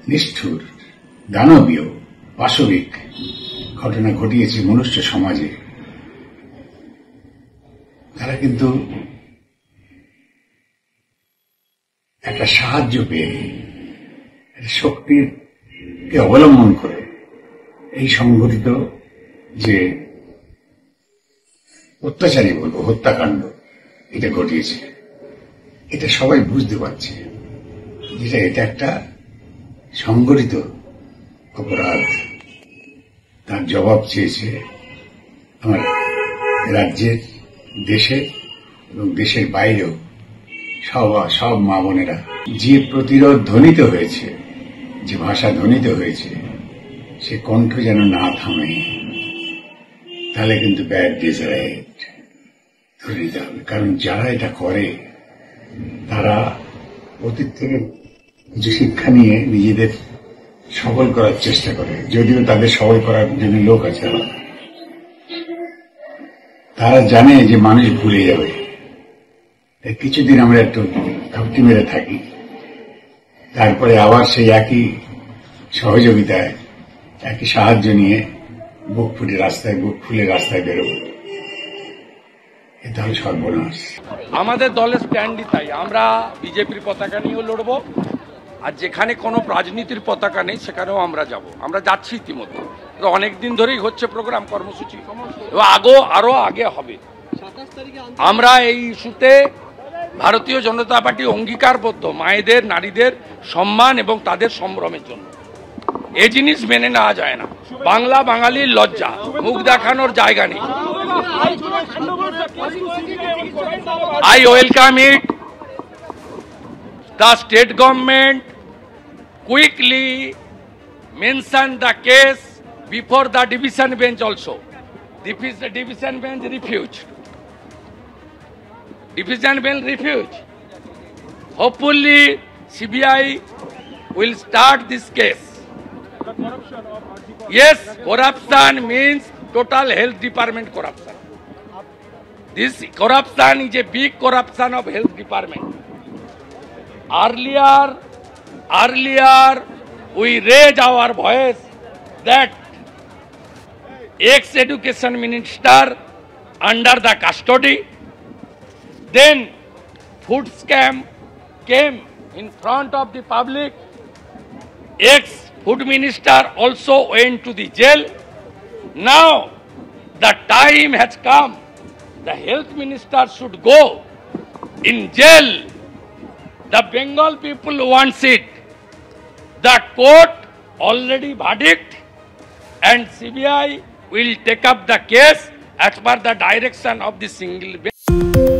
নিষ্ঠুর, দানবীয়, পাশবিক ঘটনা ঘটিয়েছে মনুষ্য সমাজে, তারা কিন্তু একটা সাহায্য পেয়ে শক্তিকে অবলম্বন করে এই সংঘটিত যে অত্যাচারী বলবো হত্যাকাণ্ড এটা ঘটিয়েছে, এটা সবাই বুঝতে পারছে যেটা এটা একটা সংগঠিত অপরাধ। তার জবাব চেয়েছে আমার রাজ্যের, দেশের এবং দেশের বাইরেও সব মা বোনেরা। যে প্রতিরোধ ধ্বনিত হয়েছে, যে ভাষা ধ্বনিত হয়েছে, সে কণ্ঠ যেন না থামে, তাহলে কিন্তু ব্যাড ডেজ রাইট ধরে নিতে হবে। কারণ যারা এটা করে তারা অতীত থেকে কিছু শিক্ষা নিয়ে নিজেদের সবল করার চেষ্টা করে, যদিও তাদের সবল করার জন্য লোক আছে। তারা জানে যে মানুষ ভুলে যাবে, কিছুদিন আমরা একটু ঘাপটি মেরে থাকি, তারপরে আবার সেই একই সহযোগিতায়, একই সাহায্য নিয়ে বুক ফুলে রাস্তায় বেরোবো, এটা হলো সর্বনাশ। আমাদের দলের স্ট্যান্ডই তাই, আমরা বিজেপির পতাকা নিয়েও লড়বো, আর যেখানে কোনো রাজনীতির পতাকা নেই সেখানেও আমরা যাব। আমরা যাচ্ছি ইতিমধ্যে, অনেকদিন ধরেই হচ্ছে প্রোগ্রাম কর্মসূচি, এবং আরো আগে হবে। আমরা এই ইস্যুতে ভারতীয় জনতা পার্টি অঙ্গীকারবদ্ধ মায়েদের, নারীদের সম্মান এবং তাদের সম্ভ্রমের জন্য। এই জিনিস মেনে নেওয়া যায় না। বাংলা বাঙালির লজ্জা, মুখ দেখানোর জায়গা নেই। I welcome it. The state government quickly mentioned the case before the division bench also. The division bench refused. Division bench refused. Hopefully CBI will start this case. Yes, corruption means total health department corruption. This corruption is a big corruption of health department. Earlier we raised our voice that ex-education minister under the custody, then food scam came in front of the public. Ex-food minister also went to the jail. Now the time has come. The health minister should go in jail. The Bengal people wants it. The court already verdict, and CBI will take up the case as per the direction of the single bench.